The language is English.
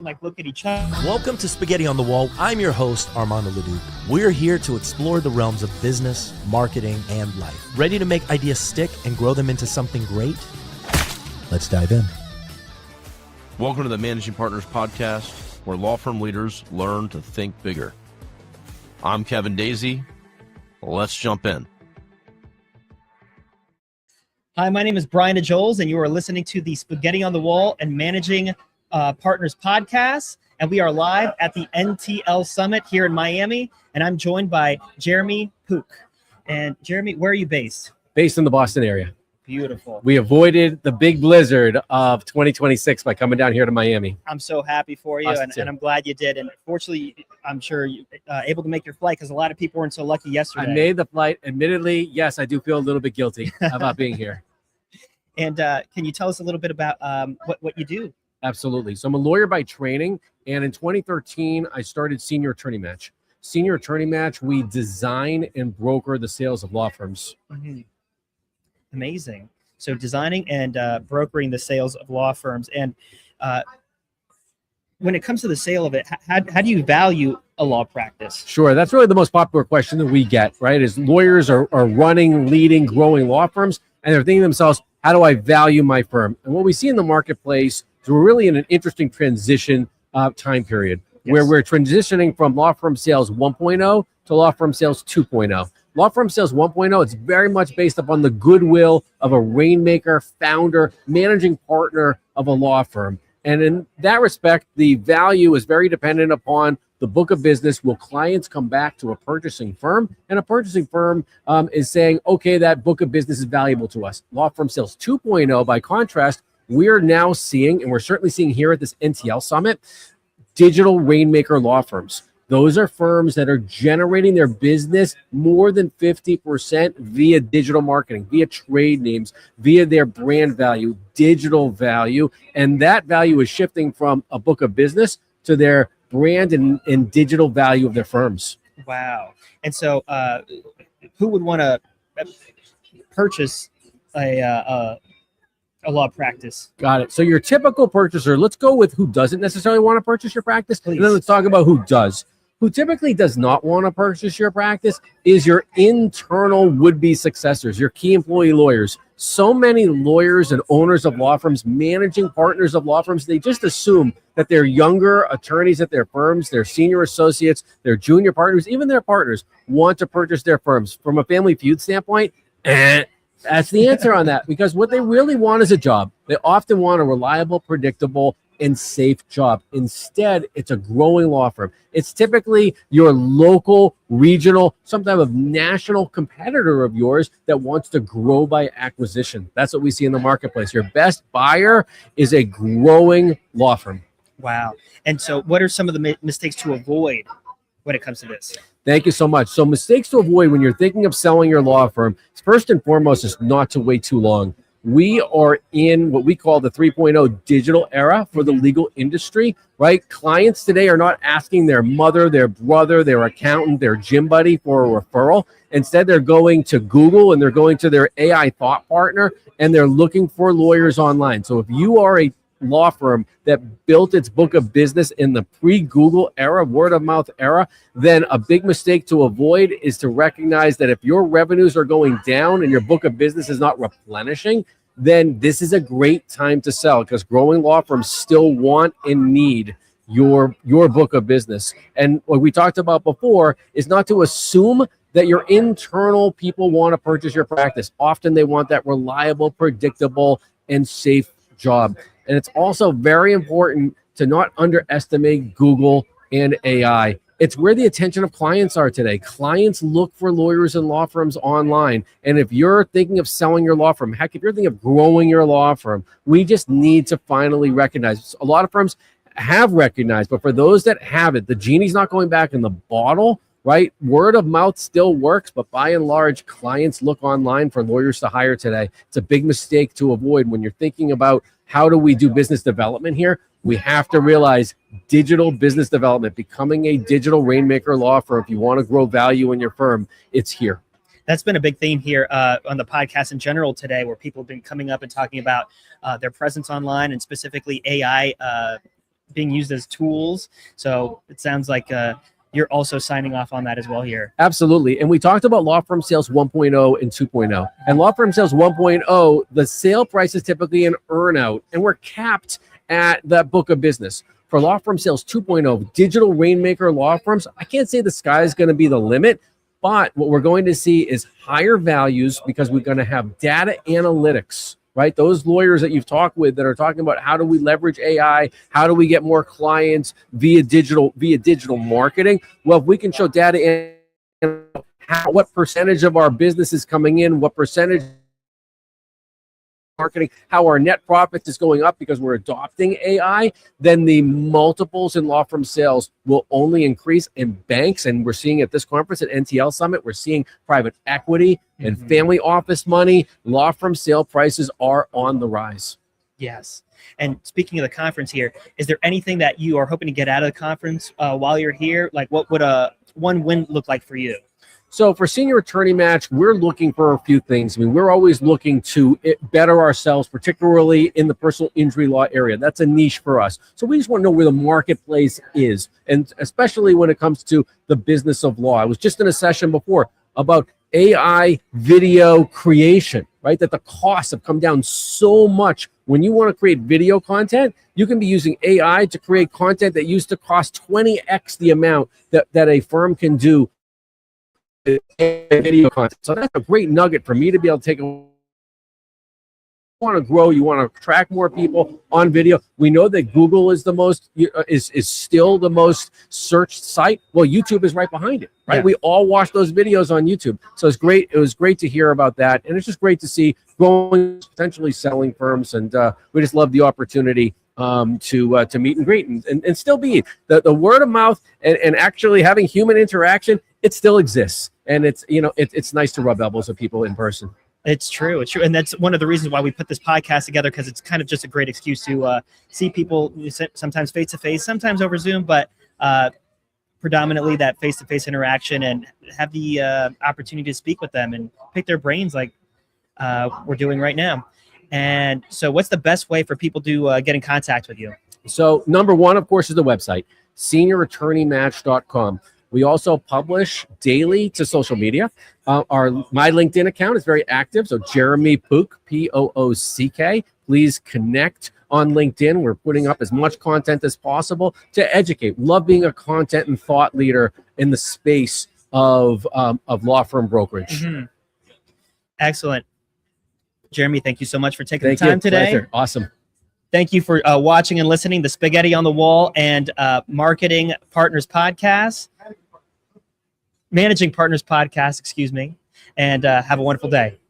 Like look at each other. Welcome to Spaghetti on the Wall. I'm your host, Armando Leduc. We're here to explore the realms of business, marketing, and life. Ready to make ideas stick and grow them into something great? Let's dive in. Welcome to the Managing Partners Podcast, where law firm leaders learn to think bigger. I'm Kevin Daisy. Let's jump in. Hi, my name is Brian DeJoles, and you are listening to the Spaghetti on the Wall and Managing Partners Podcast. And we are live at the NTL Summit here in Miami. And I'm joined by Jeremy Poock. And Jeremy, where are you based? Based in the Boston area. Beautiful. We avoided the big blizzard of 2026 by coming down here to Miami. I'm so happy for you, and I'm glad you did. And fortunately, I'm sure you able to make your flight because a lot of people weren't so lucky yesterday. I made the flight. Admittedly, yes, I do feel a little bit guilty about being here. And can you tell us a little bit about what you do? Absolutely. So I'm a lawyer by training, and in 2013, I started Senior Attorney Match. Senior Attorney Match, we design and broker the sales of law firms. Mm-hmm. Amazing. So designing and brokering the sales of law firms. And when it comes to the sale of it, how do you value a law practice? Sure. That's really the most popular question that we get, right? Is lawyers are running, leading, growing law firms, and they're thinking to themselves, how do I value my firm? And what we see in the marketplace is we're really in an interesting transition time period where we're transitioning from law firm sales 1.0 to law firm sales 2.0. Law firm sales 1.0, it's very much based upon the goodwill of a rainmaker, founder, managing partner of a law firm. And in that respect, the value is very dependent upon the book of business. Will clients come back to a purchasing firm? And a purchasing firm is saying, okay, that book of business is valuable to us. Law firm sales 2.0, by contrast, we're now seeing, and we're certainly seeing here at this NTL Summit, digital rainmaker law firms. Those are firms that are generating their business more than 50% via digital marketing, via trade names, via their brand value, digital value. And that value is shifting from a book of business to their brand and digital value of their firms. Wow. And so who would want to purchase a law practice? Got it. So your typical purchaser, let's go with who doesn't necessarily want to purchase your practice. Please. And then let's talk about who does. Who typically does not want to purchase your practice is your internal would-be successors, your key employee lawyers. So many lawyers and owners of law firms, managing partners of law firms, they just assume that their younger attorneys at their firms, their senior associates, their junior partners, even their partners want to purchase their firms. From a Family Feud standpoint, that's the answer on that, because what they really want is a job. They often want a reliable, predictable, and safe job. Instead, it's a growing law firm. It's typically your local, regional, some type of national competitor of yours that wants to grow by acquisition. That's what we see in the marketplace. Your best buyer is a growing law firm. Wow. And so what are some of the mistakes to avoid when it comes to this? Thank you so much. So mistakes to avoid when you're thinking of selling your law firm, first and foremost, is not to wait too long. We are in what we call the 3.0 digital era for the legal industry, right? Clients today are not asking their mother, their brother, their accountant, their gym buddy for a referral. Instead, they're going to Google and they're going to their AI thought partner and they're looking for lawyers online. So if you are a law firm that built its book of business in the pre-Google era, word of mouth era, then a big mistake to avoid is to recognize that if your revenues are going down and your book of business is not replenishing, then this is a great time to sell, because growing law firms still want and need your book of business. And what we talked about before is not to assume that your internal people want to purchase your practice. Often they want that reliable, predictable, and safe job. And it's also very important to not underestimate Google and AI. It's where the attention of clients are today. Clients look for lawyers and law firms online. And if you're thinking of selling your law firm, heck, if you're thinking of growing your law firm, we just need to finally recognize. A lot of firms have recognized, but for those that haven't, the genie's not going back in the bottle, right? Word of mouth still works, but by and large, clients look online for lawyers to hire today. It's a big mistake to avoid when you're thinking about how do we do business development here. We have to realize digital business development, becoming a digital rainmaker law firm. If you want to grow value in your firm, it's here. That's been a big theme here on the podcast in general today, where people have been coming up and talking about their presence online and specifically AI being used as tools. So it sounds like you're also signing off on that as well here. Absolutely. And we talked about law firm sales 1.0 and 2.0. And law firm sales 1.0, the sale price is typically an earnout, and we're capped at that book of business. For law firm sales 2.0, digital rainmaker law firms, I can't say the sky is going to be the limit, but what we're going to see is higher values because we're going to have data analytics, right? Those lawyers that you've talked with that are talking about how do we leverage AI, how do we get more clients via digital marketing. Well, if we can show data and what percentage of our business is coming in, what percentage marketing, how our net profits is going up because we're adopting AI, then the multiples in law firm sales will only increase. In banks, and we're seeing at this conference at NTL Summit, we're seeing private equity and family office money. Law firm sale prices are on the rise. Yes. And speaking of the conference here, is there anything that you are hoping to get out of the conference while you're here? Like, what would a one win look like for you? So for Senior Attorney Match, we're looking for a few things. I mean, we're always looking to better ourselves, particularly in the personal injury law area. That's a niche for us. So we just want to know where the marketplace is, and especially when it comes to the business of law. I was just in a session before about AI video creation, right? That the costs have come down so much. When you want to create video content, you can be using AI to create content that used to cost 20x the amount that a firm can do video content. So that's a great nugget for me to be able to take. You want to grow, you want to attract more people on video. We know that Google is the most is still the most searched site. Well, YouTube is right behind it, right? Yeah. We all watch those videos on YouTube. So it's great. It was great to hear about that, and it's just great to see growing, potentially selling firms, and we just love the opportunity to meet and greet and still be the word of mouth and actually having human interaction. It still exists, and it's nice to rub elbows with people in person. It's true. It's true. And that's one of the reasons why we put this podcast together, because it's kind of just a great excuse to see people sometimes face-to-face, sometimes over Zoom, but predominantly that face-to-face interaction, and have the opportunity to speak with them and pick their brains like we're doing right now. And so what's the best way for people to get in contact with you? So number one, of course, is the website, seniorattorneymatch.com. We also publish daily to social media. My LinkedIn account is very active. So Jeremy Poock, Poock. Please connect on LinkedIn. We're putting up as much content as possible to educate. Love being a content and thought leader in the space of law firm brokerage. Mm-hmm. Excellent. Jeremy, thank you so much for taking the time today. Pleasure. Awesome. Thank you for watching and listening to Spaghetti on the Wall and Marketing Partners Podcast. Managing Partners Podcast, excuse me. And have a wonderful day.